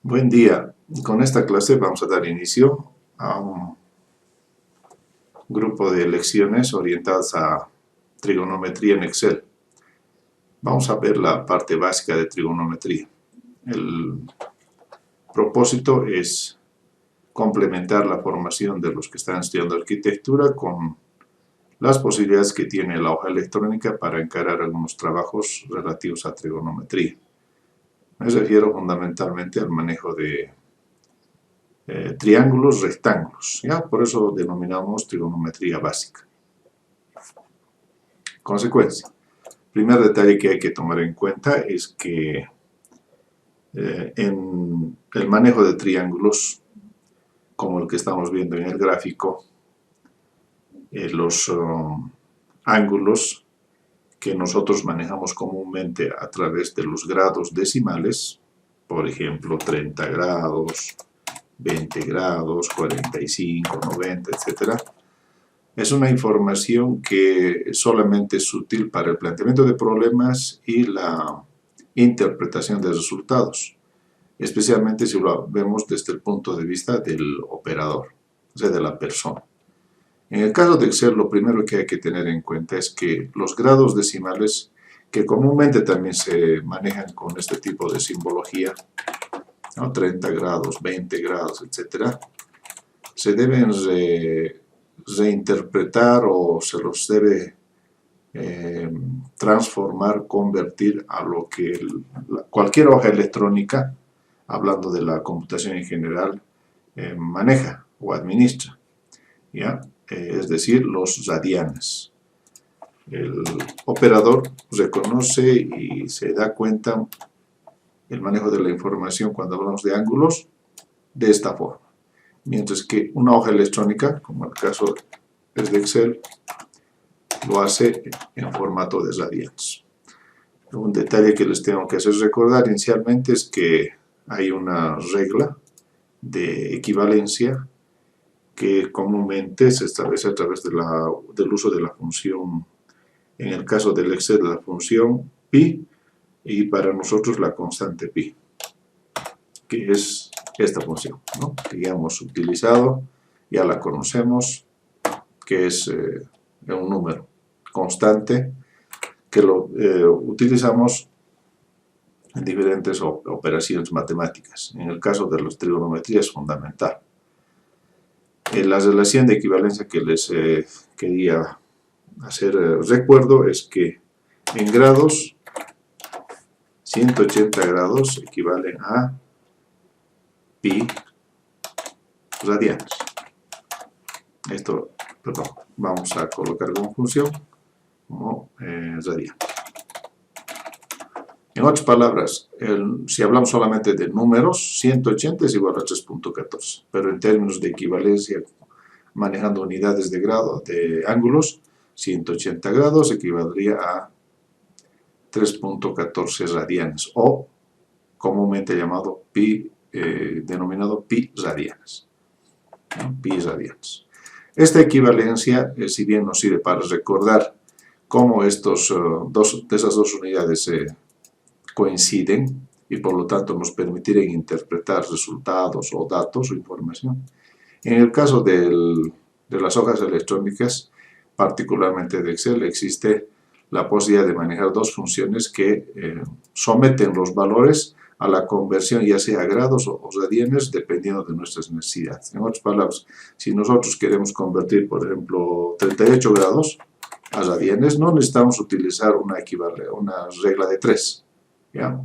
Buen día. Con esta clase vamos a dar inicio a un grupo de lecciones orientadas a trigonometría en Excel. Vamos a ver la parte básica de trigonometría. El propósito es complementar la formación de los que están estudiando arquitectura con las posibilidades que tiene la hoja electrónica para encarar algunos trabajos relativos a trigonometría. Me refiero fundamentalmente al manejo de triángulos, rectángulos, ¿ya? Por eso denominamos trigonometría básica. Consecuencia. Primer detalle que hay que tomar en cuenta es que en el manejo de triángulos, como el que estamos viendo en el gráfico, los ángulos que nosotros manejamos comúnmente a través de los grados decimales, por ejemplo 30 grados, 20 grados, 45, 90, etc. Es una información que solamente es útil para el planteamiento de problemas y la interpretación de resultados, especialmente si lo vemos desde el punto de vista del operador, o sea, de la persona. En el caso de Excel, lo primero que hay que tener en cuenta es que los grados decimales, que comúnmente también se manejan con este tipo de simbología, ¿no? 30 grados, 20 grados, etc., se deben reinterpretar o se los debe transformar, convertir a lo que cualquier hoja electrónica, hablando de la computación en general, maneja o administra, ¿ya? Es decir, los radianes. El operador reconoce y se da cuenta el manejo de la información cuando hablamos de ángulos de esta forma. Mientras que una hoja electrónica, como el caso es de Excel, lo hace en formato de radianes. Un detalle que les tengo que hacer recordar inicialmente es que hay una regla de equivalencia que comúnmente se establece a través del uso de la función, en el caso del Excel, la función pi, y para nosotros la constante pi, que es esta función, ¿no? Que ya hemos utilizado, ya la conocemos, que es un número constante que lo utilizamos en diferentes operaciones matemáticas. En el caso de la trigonometría es fundamental. La relación de equivalencia que les quería hacer recuerdo es que en grados, 180 grados equivalen a pi radianes. Esto, perdón, vamos a colocar como función como radianes. En otras palabras, si hablamos solamente de números, 180 es igual a 3.14, pero en términos de equivalencia, manejando unidades de grado, de ángulos, 180 grados equivaldría a 3.14 radianes, o comúnmente llamado pi, denominado pi radianes, ¿no? Pi radianes. Esta equivalencia, si bien nos sirve para recordar cómo esas dos unidades coinciden y por lo tanto nos permitirían interpretar resultados o datos o información. En el caso de las hojas electrónicas, particularmente de Excel, existe la posibilidad de manejar dos funciones que someten los valores a la conversión ya sea a grados o radianes dependiendo de nuestras necesidades. En otras palabras, si nosotros queremos convertir, por ejemplo, 38 grados a radianes, no necesitamos utilizar una regla de 3, ¿ya?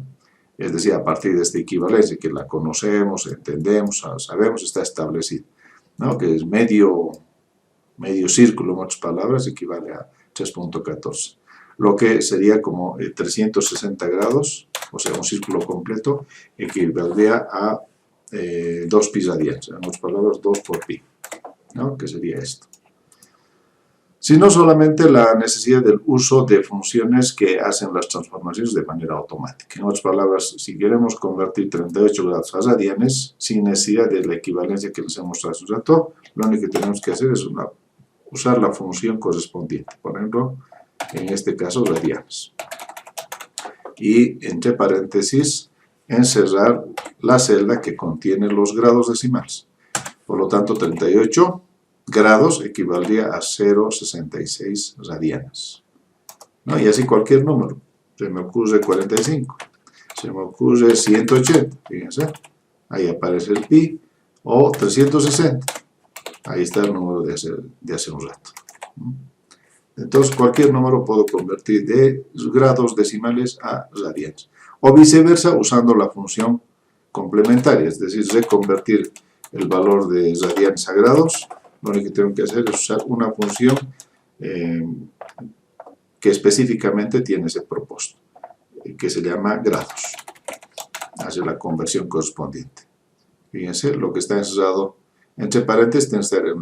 Es decir, a partir de esta equivalencia que la conocemos, entendemos, sabemos, está establecida, ¿no? Que es medio círculo, en otras palabras, equivale a 3.14. Lo que sería como 360 grados, o sea, un círculo completo, equivaldría a 2 pi radianes, en otras palabras, 2 por pi, ¿no? Que sería esto. Sino solamente la necesidad del uso de funciones que hacen las transformaciones de manera automática. En otras palabras, si queremos convertir 38 grados a radianes, sin necesidad de la equivalencia que les he mostrado hace un rato, lo único que tenemos que hacer es usar la función correspondiente, por ejemplo, en este caso radianes. Y entre paréntesis, encerrar la celda que contiene los grados decimales. Por lo tanto, 38 grados equivaldría a 0,66 radianes, ¿no? Y así cualquier número. Se me ocurre 45, se me ocurre 180, fíjense, ahí aparece el pi, o 360, ahí está el número de hace un rato. Entonces, cualquier número puedo convertir de grados decimales a radianes. O viceversa, usando la función complementaria, es decir, reconvertir el valor de radianes a grados. Lo único que tengo que hacer es usar una función que específicamente tiene ese propósito, que se llama grados. Hace la conversión correspondiente. Fíjense, lo que está encerrado entre paréntesis tiene que estar en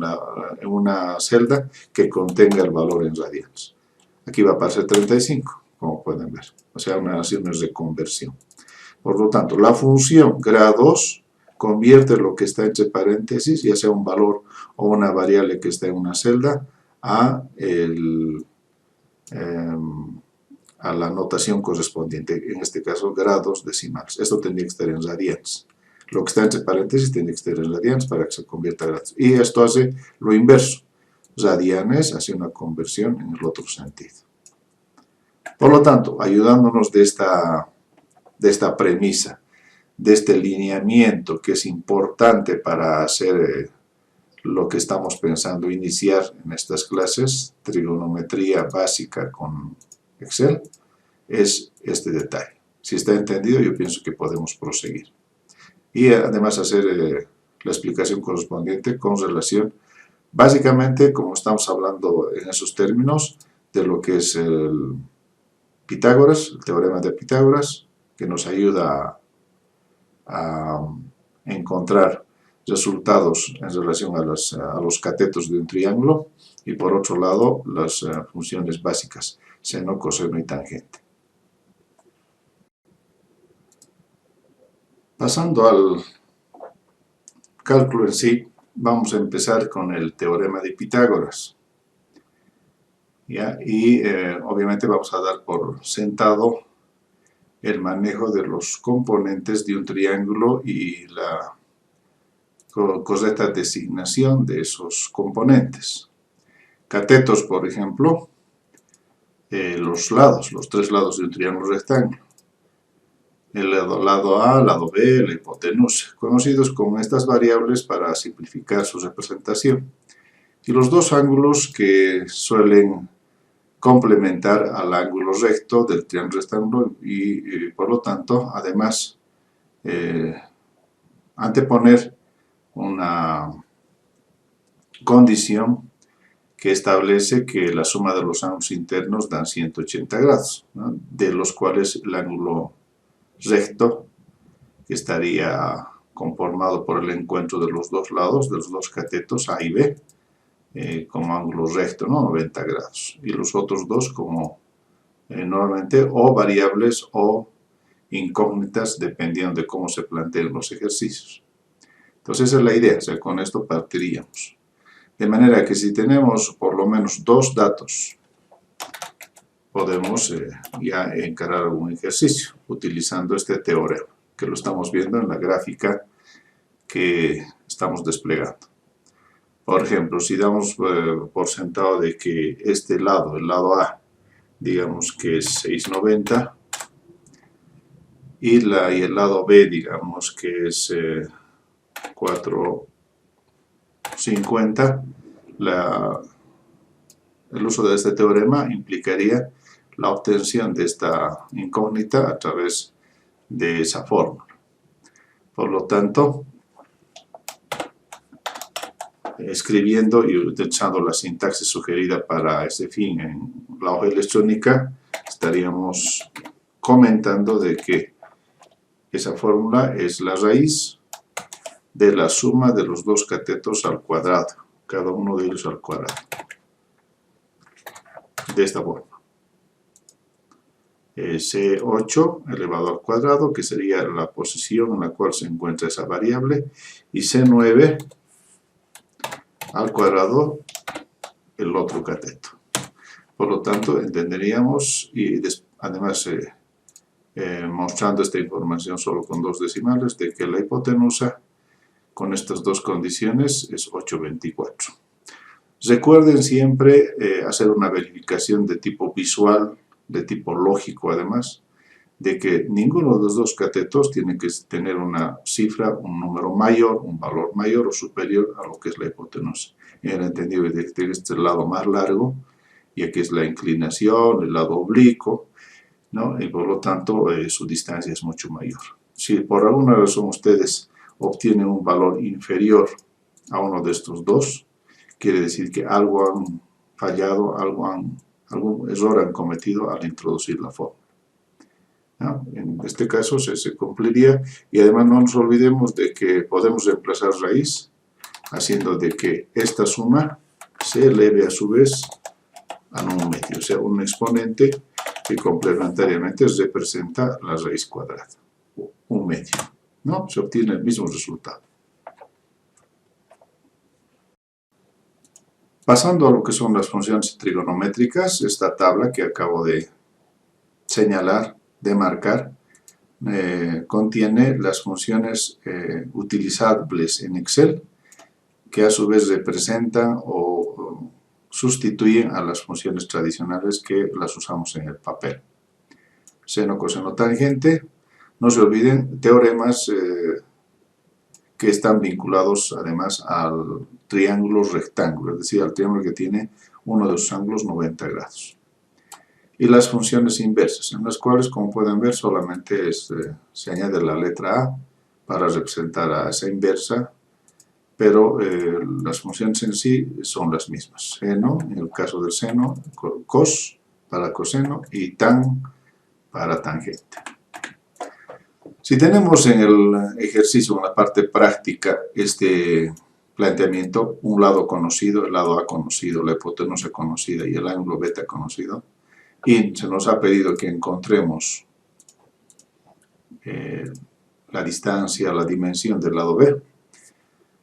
una celda que contenga el valor en radianes. Aquí va a aparecer 35, como pueden ver. O sea, una de conversión. Por lo tanto, la función grados convierte lo que está entre paréntesis, ya sea un valor o una variable que está en una celda, a la notación correspondiente, en este caso grados decimales. Esto tendría que estar en radianes. Lo que está entre paréntesis tiene que estar en radianes para que se convierta a grados. Y esto hace lo inverso. Radianes hace una conversión en el otro sentido. Por lo tanto, ayudándonos de esta premisa, de este lineamiento que es importante para hacer lo que estamos pensando iniciar en estas clases, trigonometría básica con Excel, es este detalle. Si está entendido, yo pienso que podemos proseguir. Y además hacer la explicación correspondiente con relación, básicamente, como estamos hablando en esos términos, de lo que es el Pitágoras, el teorema de Pitágoras, que nos ayuda a encontrar resultados en relación a los catetos de un triángulo, y por otro lado, las funciones básicas, seno, coseno y tangente. Pasando al cálculo en sí, vamos a empezar con el teorema de Pitágoras. ¿Ya? Y obviamente vamos a dar por sentado el manejo de los componentes de un triángulo y la correcta designación de esos componentes. Catetos, por ejemplo, los tres lados de un triángulo rectángulo. El lado A, lado B, la hipotenusa, conocidos como estas variables para simplificar su representación. Y los dos ángulos que suelen complementar al ángulo recto del triángulo rectángulo y por lo tanto, además, anteponer una condición que establece que la suma de los ángulos internos dan 180 grados, ¿no? De los cuales el ángulo recto, que estaría conformado por el encuentro de los dos lados, de los dos catetos A y B, como ángulo recto, ¿no? 90 grados. Y los otros dos como normalmente o variables o incógnitas, dependiendo de cómo se planteen los ejercicios. Entonces esa es la idea, o sea, con esto partiríamos. De manera que si tenemos por lo menos dos datos, podemos ya encarar algún ejercicio utilizando este teorema, que lo estamos viendo en la gráfica que estamos desplegando. Por ejemplo, si damos por sentado de que este lado, el lado A, digamos que es 690, y el lado B, digamos que es 450, el uso de este teorema implicaría la obtención de esta incógnita a través de esa fórmula. Por lo tanto, escribiendo y utilizando la sintaxis sugerida para ese fin en la hoja electrónica, estaríamos comentando de que esa fórmula es la raíz de la suma de los dos catetos al cuadrado, cada uno de ellos al cuadrado, de esta forma. C8 elevado al cuadrado, que sería la posición en la cual se encuentra esa variable, y C9 al cuadrado, el otro cateto. Por lo tanto, entenderíamos, y además mostrando esta información solo con 2 decimales, de que la hipotenusa con estas 2 condiciones es 8,24. Recuerden siempre hacer una verificación de tipo visual, de tipo lógico además, de que ninguno de los 2 catetos tiene que tener una cifra, un número mayor, un valor mayor o superior a lo que es la hipotenusa. En el entendido de que este es el lado más largo, y aquí es la inclinación, el lado oblicuo, ¿no? Y por lo tanto su distancia es mucho mayor. Si por alguna razón ustedes obtienen un valor inferior a uno de estos 2, quiere decir que algo han fallado, algún error han cometido al introducir la fórmula, ¿no? En este caso se cumpliría, y además no nos olvidemos de que podemos reemplazar raíz haciendo de que esta suma se eleve a su vez a 1/2, o sea, un exponente que complementariamente representa la raíz cuadrada, 1/2, ¿no? Se obtiene el mismo resultado. Pasando a lo que son las funciones trigonométricas, esta tabla que acabo de señalar, de marcar, contiene las funciones utilizables en Excel, que a su vez representan o sustituyen a las funciones tradicionales que las usamos en el papel. Seno, coseno, tangente. No se olviden teoremas que están vinculados además al triángulo rectángulo, es decir, al triángulo que tiene uno de sus ángulos 90 grados. Y las funciones inversas, en las cuales, como pueden ver, solamente se añade la letra A para representar a esa inversa, pero las funciones en sí son las mismas. Seno, en el caso del seno, cos para coseno y tan para tangente. Si tenemos en el ejercicio, en la parte práctica, este planteamiento, un lado conocido, el lado A conocido, la hipotenusa conocida y el ángulo beta conocido, y se nos ha pedido que encontremos la distancia, la dimensión del lado B,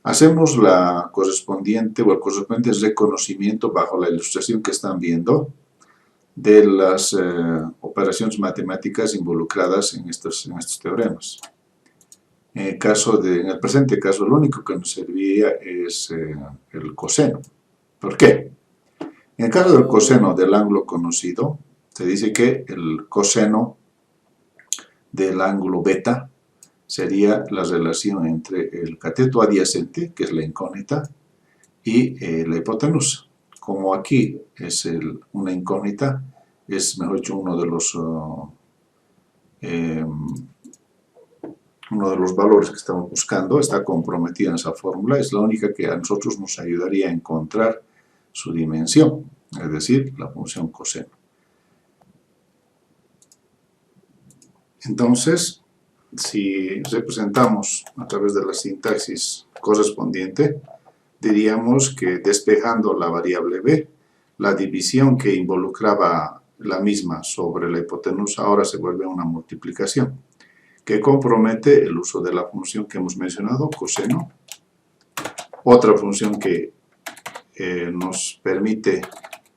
hacemos la correspondiente o el correspondiente reconocimiento bajo la ilustración que están viendo de las operaciones matemáticas involucradas en estos teoremas. En el presente caso, lo único que nos serviría es el coseno. ¿Por qué? En el caso del coseno del ángulo conocido, se dice que el coseno del ángulo beta sería la relación entre el cateto adyacente, que es la incógnita, y la hipotenusa. Como aquí es una incógnita, es, mejor dicho, uno de los valores que estamos buscando, está comprometida en esa fórmula, es la única que a nosotros nos ayudaría a encontrar su dimensión, es decir, la función coseno. Entonces, si representamos a través de la sintaxis correspondiente, diríamos que despejando la variable b, la división que involucraba la misma sobre la hipotenusa ahora se vuelve una multiplicación, que compromete el uso de la función que hemos mencionado, coseno. Otra función que nos permite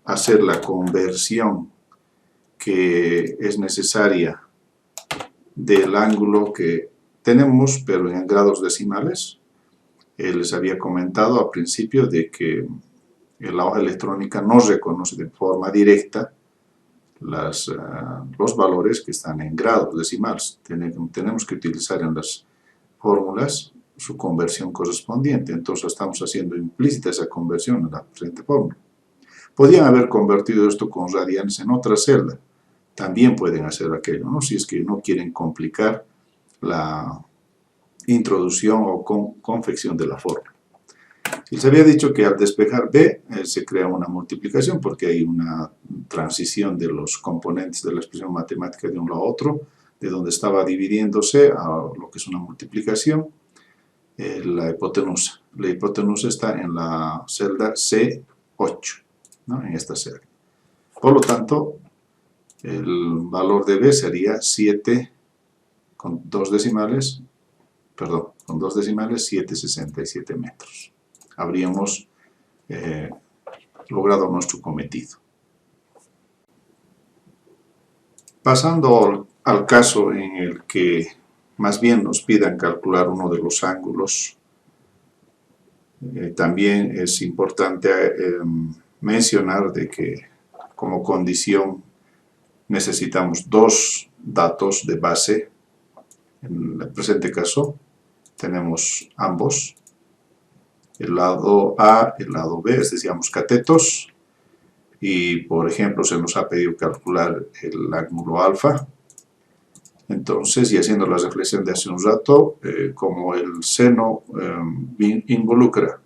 hacer la conversión que es necesaria del ángulo que tenemos, pero en grados decimales. Les había comentado al principio de que la hoja electrónica no reconoce de forma directa los valores que están en grados decimales. Tenemos que utilizar en las fórmulas su conversión correspondiente. Entonces estamos haciendo implícita esa conversión en la presente fórmula. Podrían haber convertido esto con radianes en otra celda. También pueden hacer aquello, ¿no? Si es que no quieren complicar la introducción o confección de la fórmula. Y se había dicho que al despejar B se crea una multiplicación porque hay una transición de los componentes de la expresión matemática de un lado a otro, de donde estaba dividiéndose a lo que es una multiplicación, la hipotenusa. La hipotenusa está en la celda C8, ¿no? En esta celda. Por lo tanto, el valor de B sería 7 con 2 decimales, 7,67 metros. Habríamos logrado nuestro cometido. Pasando al caso en el que más bien nos pidan calcular uno de los ángulos, también es importante mencionar de que como condición necesitamos dos datos de base. En el presente caso tenemos ambos, el lado A y el lado B, es decir, ambos catetos, y por ejemplo se nos ha pedido calcular el ángulo alfa. Entonces, y haciendo la reflexión de hace un rato, como el seno involucra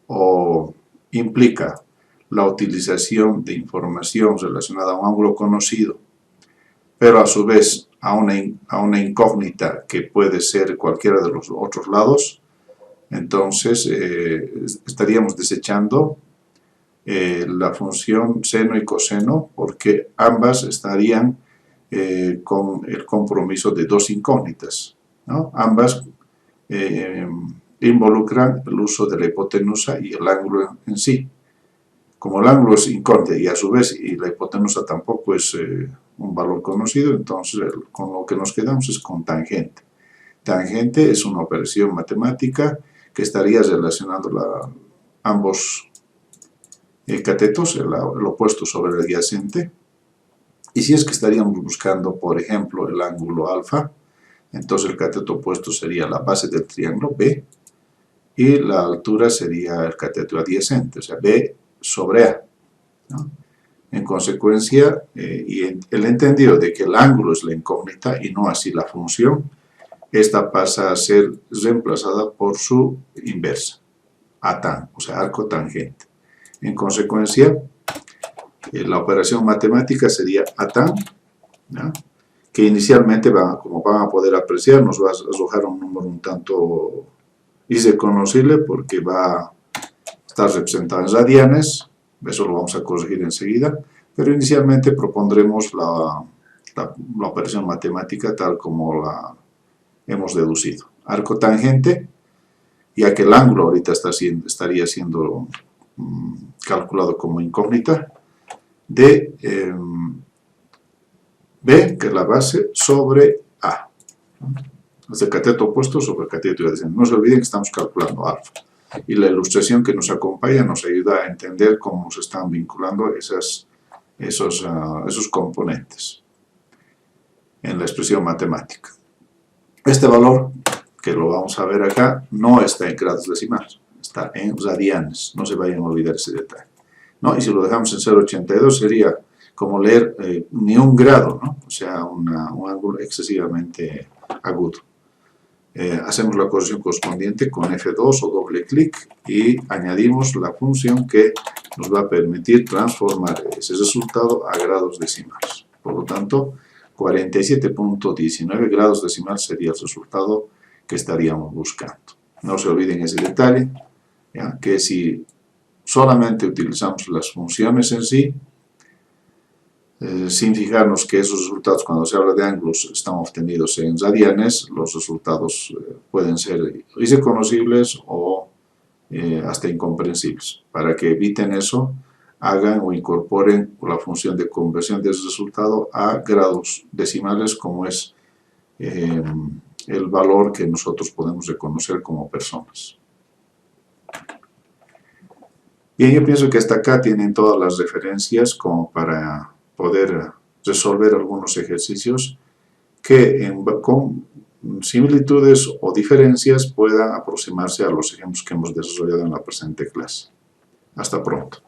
o implica la utilización de información relacionada a un ángulo conocido, pero a su vez a una incógnita que puede ser cualquiera de los otros lados, entonces estaríamos desechando la función seno y coseno, porque ambas estarían con el compromiso de dos incógnitas, ¿no? Ambas involucran el uso de la hipotenusa y el ángulo en sí. Como el ángulo es incógnita y a su vez y la hipotenusa tampoco es un valor conocido, entonces con lo que nos quedamos es con tangente. Tangente es una operación matemática que estaría relacionando ambos catetos, el opuesto sobre el adyacente. Y si es que estaríamos buscando, por ejemplo, el ángulo alfa, entonces el cateto opuesto sería la base del triángulo B y la altura sería el cateto adyacente, o sea, B sobre A, ¿no? En consecuencia, y el entendido de que el ángulo es la incógnita y no así la función, esta pasa a ser reemplazada por su inversa, ATAN, o sea, arco tangente. En consecuencia, la operación matemática sería ATAN, ¿no? Que inicialmente, como van a poder apreciar, nos va a arrojar un número un tanto irreconocible porque va a estar representado en radianes, eso lo vamos a corregir enseguida, pero inicialmente propondremos la operación matemática tal como la hemos deducido. Arco tangente, ya que el ángulo ahorita estaría siendo calculado como incógnita, de B, que es la base, sobre A. Es el cateto opuesto sobre el cateto adyacente. No se olviden que estamos calculando alfa. Y la ilustración que nos acompaña nos ayuda a entender cómo se están vinculando esos componentes en la expresión matemática. Este valor, que lo vamos a ver acá, no está en grados decimales, está en radianes. No se vayan a olvidar ese detalle, ¿no? Y si lo dejamos en 0,82 sería como leer ni un grado, ¿no? O sea, un ángulo excesivamente agudo. Hacemos la corrección correspondiente con F2 o doble clic y añadimos la función que nos va a permitir transformar ese resultado a grados decimales. Por lo tanto, 47.19 grados decimales sería el resultado que estaríamos buscando. No se olviden ese detalle, ¿ya? Que si solamente utilizamos las funciones en sí, sin fijarnos que esos resultados, cuando se habla de ángulos, están obtenidos en radianes, los resultados pueden ser irreconocibles o hasta incomprensibles. Para que eviten eso, hagan o incorporen la función de conversión de ese resultado a grados decimales, como es el valor que nosotros podemos reconocer como personas. Bien, yo pienso que hasta acá tienen todas las referencias como para poder resolver algunos ejercicios que con similitudes o diferencias puedan aproximarse a los ejemplos que hemos desarrollado en la presente clase. Hasta pronto.